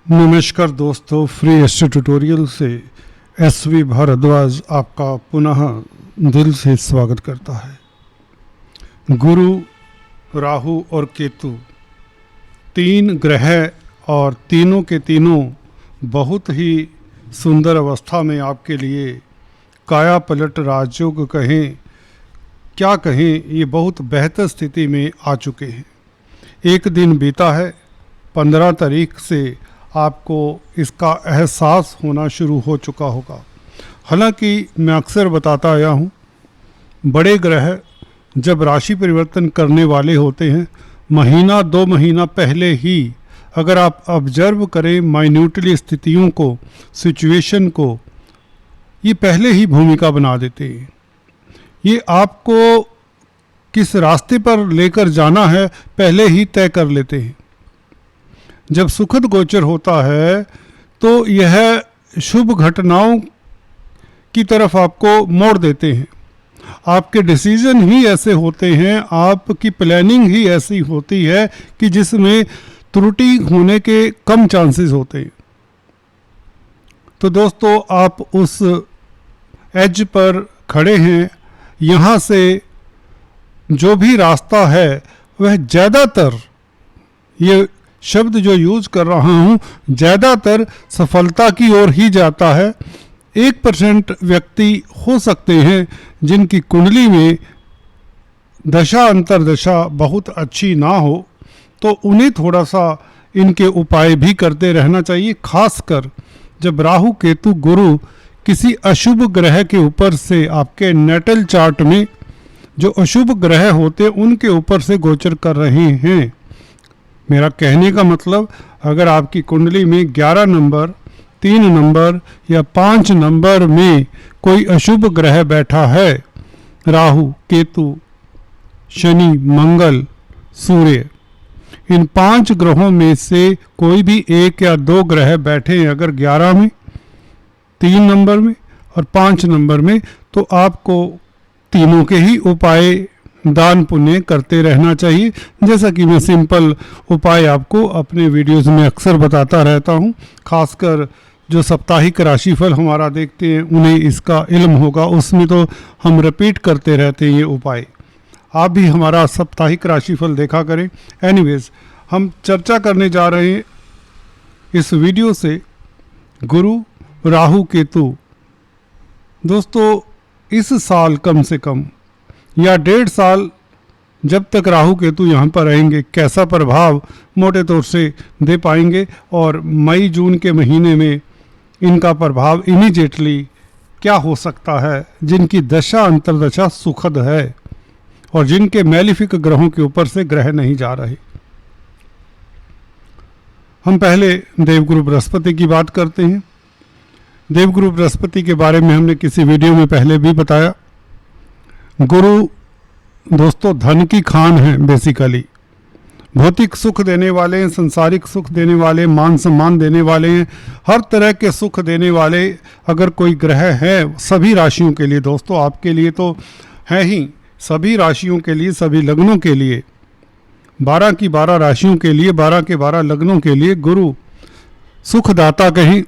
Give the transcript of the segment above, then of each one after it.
नमस्कार दोस्तों, free astro tutorial से एसवी भारद्वाज आपका पुनः दिल से स्वागत करता है। गुरु, राहु और केतु तीन ग्रह और तीनों के तीनों बहुत ही सुंदर अवस्था में आपके लिए काया पलट राजयोग कहें क्या कहें, ये बहुत बेहतर स्थिति में आ चुके हैं। एक दिन बीता है, 15 तारीख से आपको इसका एहसास होना शुरू हो चुका होगा। हालांकि मैं अक्सर बताता आया हूँ, बड़े ग्रह जब राशि परिवर्तन करने वाले होते हैं, महीना 2 महीना पहले ही अगर आप ऑब्जर्व करें माइन्यूटली स्थितियों को, सिचुएशन को, ये पहले ही भूमिका बना देते हैं। ये आपको किस रास्ते पर लेकर जाना है पहले ही तय कर लेते हैं। जब सुखद गोचर होता है तो यह शुभ घटनाओं की तरफ आपको मोड़ देते हैं। आपके डिसीजन ही ऐसे होते हैं, आपकी प्लानिंग ही ऐसी होती है कि जिसमें त्रुटि होने के कम चांसेस होते हैं। तो दोस्तों, आप उस एज पर खड़े हैं। यहाँ से जो भी रास्ता है वह ज़्यादातर, ये शब्द जो यूज़ कर रहा हूँ, ज़्यादातर सफलता की ओर ही जाता है। 1% व्यक्ति हो सकते हैं जिनकी कुंडली में दशा अंतर्दशा बहुत अच्छी ना हो, तो उन्हें थोड़ा सा इनके उपाय भी करते रहना चाहिए। खासकर जब राहु केतु गुरु किसी अशुभ ग्रह के ऊपर से, आपके नेटल चार्ट में जो अशुभ ग्रह होते उनके ऊपर से गोचर कर रहे हैं। मेरा कहने का मतलब, अगर आपकी कुंडली में 11 नंबर, 3 नंबर या 5 नंबर में कोई अशुभ ग्रह बैठा है, राहु, केतु, शनि, मंगल, सूर्य, इन 5 ग्रहों में से कोई भी 1 या 2 ग्रह बैठे हैं अगर 11 में, 3 नंबर में और 5 नंबर में, तो आपको तीनों के ही उपाय दान पुण्य करते रहना चाहिए। जैसा कि मैं सिंपल उपाय आपको अपने वीडियोस में अक्सर बताता रहता हूं। खासकर जो साप्ताहिक राशिफल हमारा देखते हैं उन्हें इसका इल्म होगा, उसमें तो हम रिपीट करते रहते हैं ये उपाय। आप भी हमारा साप्ताहिक राशिफल देखा करें। एनीवेज, हम चर्चा करने जा रहे हैं इस वीडियो से गुरु, राहु, केतु। दोस्तों, इस साल कम से कम या 1.5 साल जब तक राहु केतु यहाँ पर रहेंगे, कैसा प्रभाव मोटे तौर से दे पाएंगे और मई जून के महीने में इनका प्रभाव इमीडिएटली क्या हो सकता है, जिनकी दशा अंतर्दशा सुखद है और जिनके मैलिफिक ग्रहों के ऊपर से ग्रह नहीं जा रहे। हम पहले देवगुरु बृहस्पति की बात करते हैं। देवगुरु बृहस्पति के बारे में हमने किसी वीडियो में पहले भी बताया। गुरु दोस्तों धन की खान है। बेसिकली भौतिक सुख देने वाले हैं, संसारिक सुख देने वाले, मान सम्मान देने वाले हैं, हर तरह के सुख देने वाले अगर कोई ग्रह है सभी राशियों के लिए, दोस्तों आपके लिए तो है ही, सभी राशियों के लिए, सभी लग्नों के लिए, 12 की 12 राशियों के लिए, 12 के 12 लग्नों के लिए गुरु सुखदाता कहीं,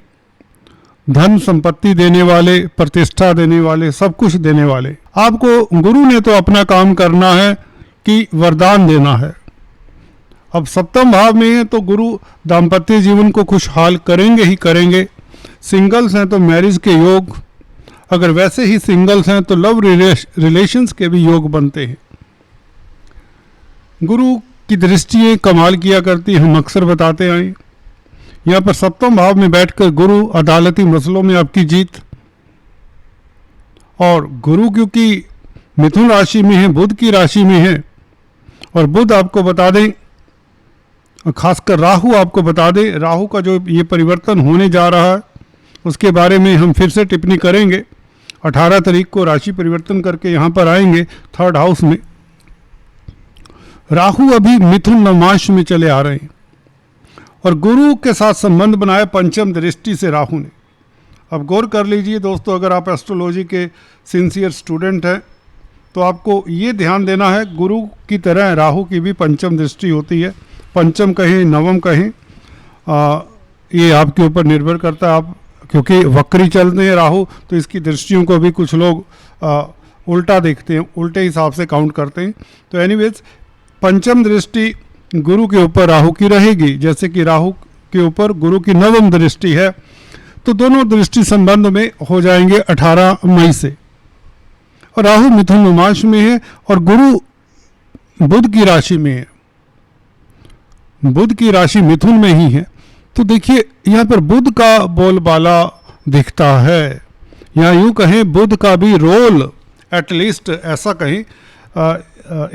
धन संपत्ति देने वाले, प्रतिष्ठा देने वाले, सब कुछ देने वाले। आपको गुरु ने तो अपना काम करना है कि वरदान देना है। अब 7वें भाव में है तो गुरु दाम्पत्य जीवन को खुशहाल करेंगे ही करेंगे। सिंगल्स हैं तो मैरिज के योग, अगर वैसे ही सिंगल्स हैं तो लव रिलेशंस के भी योग बनते हैं। गुरु की दृष्टि कमाल किया करती है, हम अक्सर बताते आए। यहाँ पर 7वें भाव में बैठकर गुरु अदालती मसलों में आपकी जीत। और गुरु क्योंकि मिथुन राशि में है, बुध की राशि में है, और बुध आपको बता दें, खासकर राहु आपको बता दें, राहु का जो ये परिवर्तन होने जा रहा है उसके बारे में हम फिर से टिप्पणी करेंगे। 18 तारीख को राशि परिवर्तन करके यहाँ पर आएंगे 3rd हाउस में। राहु अभी मिथुन नवमांश में चले आ रहे हैं और गुरु के साथ संबंध बनाया पंचम दृष्टि से राहु ने। अब गौर कर लीजिए दोस्तों, अगर आप एस्ट्रोलॉजी के सिंसियर स्टूडेंट हैं तो आपको ये ध्यान देना है, गुरु की तरह राहु की भी पंचम दृष्टि होती है। पंचम कहें, नवम कहें, ये आपके ऊपर निर्भर करता है। आप क्योंकि वक्री चलते हैं राहु, तो इसकी दृष्टियों को भी कुछ लोग उल्टा देखते हैं, उल्टे हिसाब से काउंट करते हैं। तो एनीवेज पंचम दृष्टि गुरु के ऊपर राहु की रहेगी, जैसे कि राहु के ऊपर गुरु की नवम दृष्टि है। तो दोनों दृष्टि संबंध में हो जाएंगे 18 मई से। और राहु मिथुन नवमांश में है और गुरु बुध की राशि में है, बुध की राशि मिथुन में ही है। तो देखिए यहाँ पर बुध का बोलबाला दिखता है, या यूं कहें बुध का भी रोल, एटलीस्ट ऐसा कहें,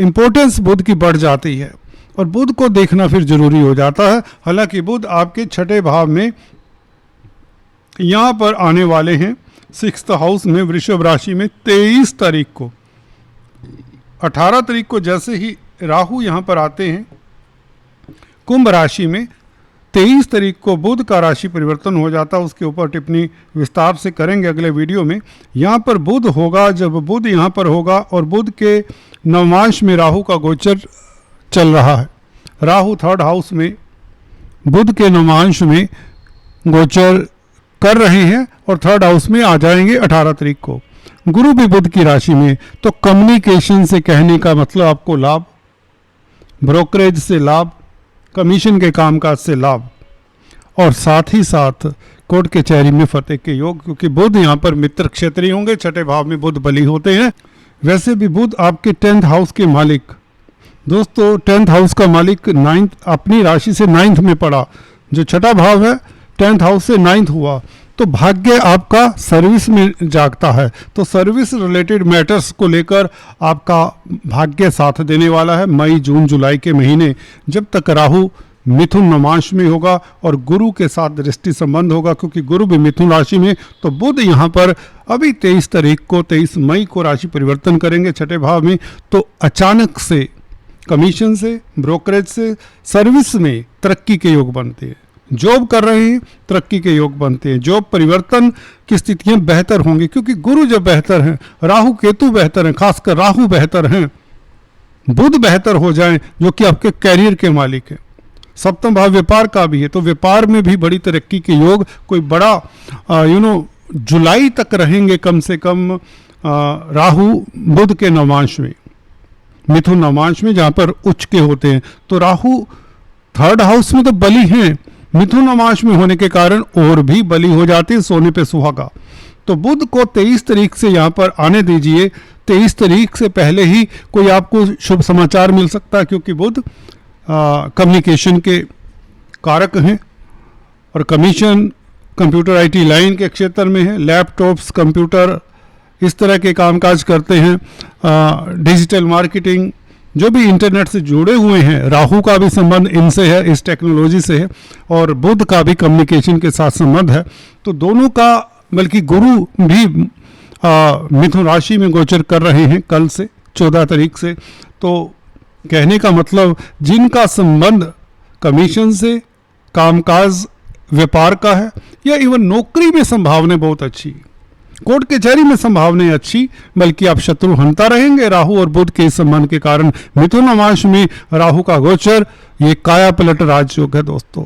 इम्पोर्टेंस बुध की बढ़ जाती है और बुध को देखना फिर जरूरी हो जाता है। हालांकि बुध आपके छठे भाव में यहाँ पर आने वाले हैं, 6th हाउस में, वृषभ राशि में 23 तारीख को। 18 तारीख को जैसे ही राहु यहाँ पर आते हैं कुंभ राशि में, 23 तारीख को बुध का राशि परिवर्तन हो जाता है। उसके ऊपर टिप्पणी विस्तार से करेंगे अगले वीडियो में। यहाँ पर बुध होगा, जब बुध यहाँ पर होगा और बुध के नवमांश में राहु का गोचर चल रहा है। राहु 3rd हाउस में बुध के नवमांश में गोचर कर रहे हैं और 3rd हाउस में आ जाएंगे 18 तारीख को। गुरु भी बुध की राशि में, तो कम्युनिकेशन से कहने का मतलब आपको लाभ, ब्रोकरेज से लाभ, कमीशन के कामकाज से लाभ, और साथ ही साथ कोर्ट कचहरी में फतेह के योग, क्योंकि बुध यहाँ पर मित्र क्षेत्रीय होंगे, छठे भाव में बुध बली होते हैं। वैसे भी बुध आपके 10th हाउस के मालिक, दोस्तों 10th हाउस का मालिक 9th अपनी राशि से 9th में पड़ा, जो छठा भाव है 10th हाउस से 9th हुआ, तो भाग्य आपका सर्विस में जागता है। तो सर्विस रिलेटेड मैटर्स को लेकर आपका भाग्य साथ देने वाला है मई जून जुलाई के महीने, जब तक राहु मिथुन नवमांश में होगा और गुरु के साथ दृष्टि संबंध होगा, क्योंकि गुरु भी मिथुन राशि में। तो बुध यहाँ पर अभी 23 तारीख को, 23 मई को राशि परिवर्तन करेंगे छठे भाव में। तो अचानक से कमीशन से, ब्रोकरेज से, सर्विस में तरक्की के योग बनते हैं। जॉब कर रहे हैं, तरक्की के योग बनते हैं। जॉब परिवर्तन की स्थितियां बेहतर होंगी, क्योंकि गुरु जब बेहतर हैं, राहु केतु बेहतर हैं, खासकर राहु बेहतर हैं, बुध बेहतर हो जाएं, जो कि आपके कैरियर के मालिक हैं। 7वां भाव व्यापार का भी है, तो व्यापार में भी बड़ी तरक्की के योग, कोई बड़ा जुलाई तक रहेंगे कम से कम राहु बुध के नवमांश में, मिथुन नवमांश में, जहां पर उच्च के होते हैं। तो राहु 3rd हाउस में तो बली हैं, मिथुन नवमांश में होने के कारण और भी बली हो जाती है, सोने पे सुहागा। तो बुध को 23 तारीख से यहाँ पर आने दीजिए। 23 तारीख से पहले ही कोई आपको शुभ समाचार मिल सकता है, क्योंकि बुध कम्युनिकेशन के कारक हैं और कमीशन कंप्यूटर IT लाइन के क्षेत्र में है। लैपटॉप्स, कंप्यूटर, इस तरह के कामकाज करते हैं, डिजिटल मार्केटिंग, जो भी इंटरनेट से जुड़े हुए हैं, राहु का भी संबंध इनसे है, इस टेक्नोलॉजी से है, और बुध का भी कम्युनिकेशन के साथ संबंध है। तो दोनों का, बल्कि गुरु भी मिथुन राशि में गोचर कर रहे हैं कल से 14 तारीख से। तो कहने का मतलब जिनका संबंध कमीशन से, कामकाज, व्यापार का है, या इवन नौकरी में संभावनाएं बहुत अच्छी, कोर्ट कचहरी में संभावनाएं अच्छी, बल्कि आप शत्रु हंता रहेंगे राहु और बुध के संबंध के कारण। मिथुन नवमांश में राहु का गोचर, ये काया पलट राजयोग है दोस्तों।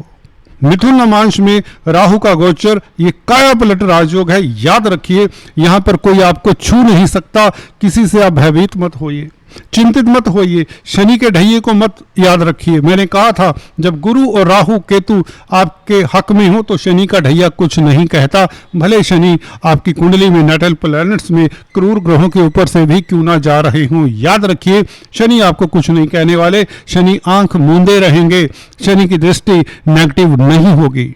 मिथुन नवमांश में राहु का गोचर, ये काया पलट राजयोग है, याद रखिए। यहां पर कोई आपको छू नहीं सकता, किसी से आप भयभीत मत होइए, चिंतित मत होइए, शनि के ढैये को मत याद रखिए। मैंने कहा था जब गुरु और राहु केतु आपके हक में हो तो शनि का ढैया कुछ नहीं कहता, भले शनि आपकी कुंडली में, नेटल प्लैनेट्स में, क्रूर ग्रहों के ऊपर से भी क्यों ना जा रहे हों। याद रखिए शनि आपको कुछ नहीं कहने वाले, शनि आंख मूंदे रहेंगे, शनि की दृष्टि नेगेटिव नहीं होगी,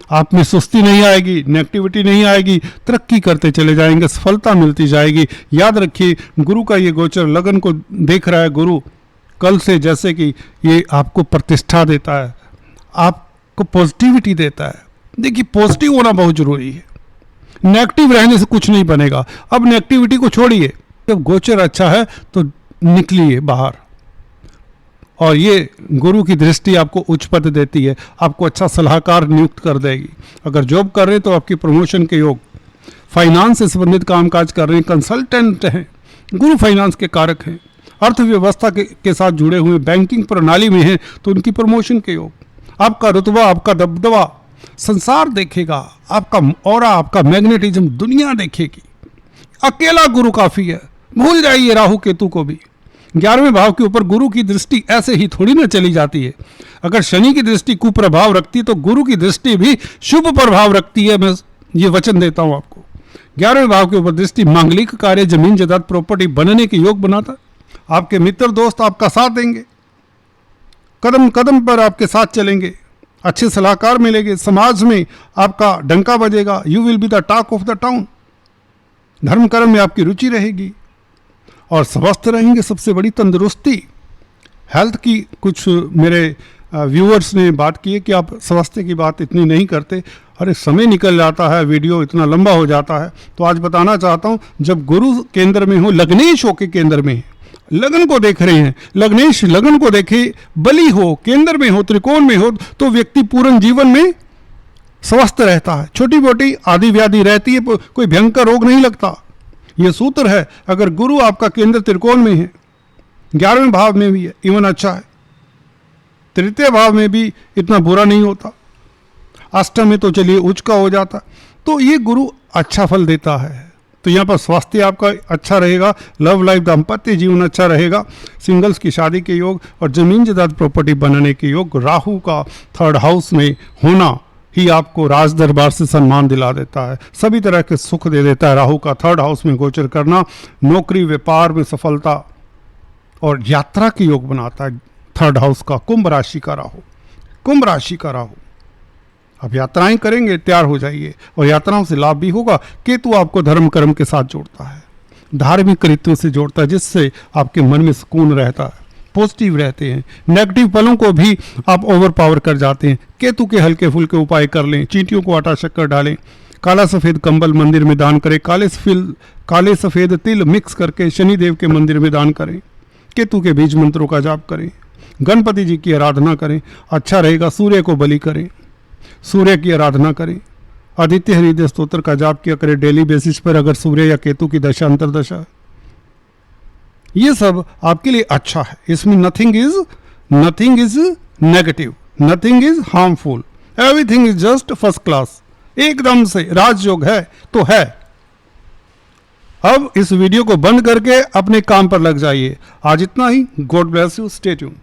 आप में सुस्ती नहीं आएगी, नेगेटिविटी नहीं आएगी, तरक्की करते चले जाएंगे, सफलता मिलती जाएगी। याद रखिए गुरु का ये गोचर लगन को देख रहा है गुरु कल से, जैसे कि ये आपको प्रतिष्ठा देता है, आपको पॉजिटिविटी देता है। देखिए पॉजिटिव होना बहुत जरूरी है, नेगेटिव रहने से कुछ नहीं बनेगा। अब नेगेटिविटी को छोड़िए, जब गोचर अच्छा है तो निकलिए बाहर, और ये गुरु की दृष्टि आपको उच्च पद देती है, आपको अच्छा सलाहकार नियुक्त कर देगी। अगर जॉब कर रहे हैं तो आपकी प्रमोशन के योग, फाइनेंस से संबंधित कामकाज कर रहे हैं, कंसल्टेंट हैं, गुरु फाइनेंस के कारक हैं, अर्थव्यवस्था के साथ जुड़े हुए बैंकिंग प्रणाली में हैं तो उनकी प्रमोशन के योग, आपका रुतबा, आपका दबदबा संसार देखेगा, आपका ऑरा, आपका मैग्नेटिज्म दुनिया देखेगी। अकेला गुरु काफी है। भूल जाइए राहु केतु को भी। 11वें भाव के ऊपर गुरु की दृष्टि ऐसे ही थोड़ी ना चली जाती है। अगर शनि की दृष्टि कुप्रभाव रखती है तो गुरु की दृष्टि भी शुभ प्रभाव रखती है। मैं ये वचन देता हूं आपको। 11वें भाव के ऊपर दृष्टि मांगलिक कार्य, जमीन जायदाद, प्रॉपर्टी बनने के योग बनाता है। आपके मित्र दोस्त आपका साथ देंगे, कदम कदम पर आपके साथ चलेंगे, अच्छे सलाहकार मिलेंगे, समाज में आपका डंका बजेगा। You will be the talk of the town. धर्म कर्म में आपकी रुचि रहेगी और स्वस्थ रहेंगे। सबसे बड़ी तंदुरुस्ती, हेल्थ की। कुछ मेरे व्यूअर्स ने बात की है कि आप स्वास्थ्य की बात इतनी नहीं करते। अरे समय निकल जाता है, वीडियो इतना लंबा हो जाता है। तो आज बताना चाहता हूँ, जब गुरु केंद्र में हो, लग्नेश हो के केंद्र में है, लगन को देख रहे हैं, लग्नेश लगन को देखे, बली हो, केंद्र में हो, त्रिकोण में हो, तो व्यक्ति पूर्ण जीवन में स्वस्थ रहता है। छोटी मोटी आदि व्याधि रहती है, कोई भयंकर रोग नहीं लगता। यह सूत्र है। अगर गुरु आपका केंद्र त्रिकोण में है, 11वें भाव में भी है, इवन अच्छा है, तृतीय भाव में भी इतना बुरा नहीं होता, अष्टम में तो चलिए उच्च का हो जाता। तो ये गुरु अच्छा फल देता है। तो यहाँ पर स्वास्थ्य आपका अच्छा रहेगा, लव लाइफ, दाम्पत्य जीवन अच्छा रहेगा, सिंगल्स की शादी के योग और जमीन जायदाद प्रॉपर्टी बनाने के योग। राहु का 3rd हाउस में होना ही आपको राज दरबार से सम्मान दिला देता है, सभी तरह के सुख दे देता है। राहु का 3rd हाउस में गोचर करना नौकरी व्यापार में सफलता और यात्रा के योग बनाता है। 3rd हाउस का कुंभ राशि का राहु, कुंभ राशि का राहु। अब यात्राएं करेंगे, तैयार हो जाइए और यात्राओं से लाभ भी होगा। केतु आपको धर्म कर्म के साथ जोड़ता है, धार्मिक कृत्यों से जोड़ता है, जिससे आपके मन में सुकून रहता है, पॉजिटिव रहते हैं। नेगेटिव पलों को भी आप ओवर पावर कर जाते हैं। केतु के हल्के फुल्के उपाय कर लें, चींटियों को आटा शक्कर डालें, काला सफ़ेद कंबल मंदिर में दान करें, काले सफ़ेद तिल मिक्स करके शनिदेव के मंदिर में दान करें, केतु के बीज मंत्रों का जाप करें, गणपति जी की आराधना करें, अच्छा रहेगा। सूर्य को बलि करें, सूर्य की आराधना करें, आदित्य हृदय स्तोत्र का जाप किया करें डेली बेसिस पर, अगर सूर्य या केतु की दशा अंतरदशा है। ये सब आपके लिए अच्छा है। इसमें nothing is negative, nothing is harmful, everything is just first class. एकदम से राजयोग है तो है। अब इस वीडियो को बंद करके अपने काम पर लग जाइए। आज इतना ही। God bless you, stay tuned.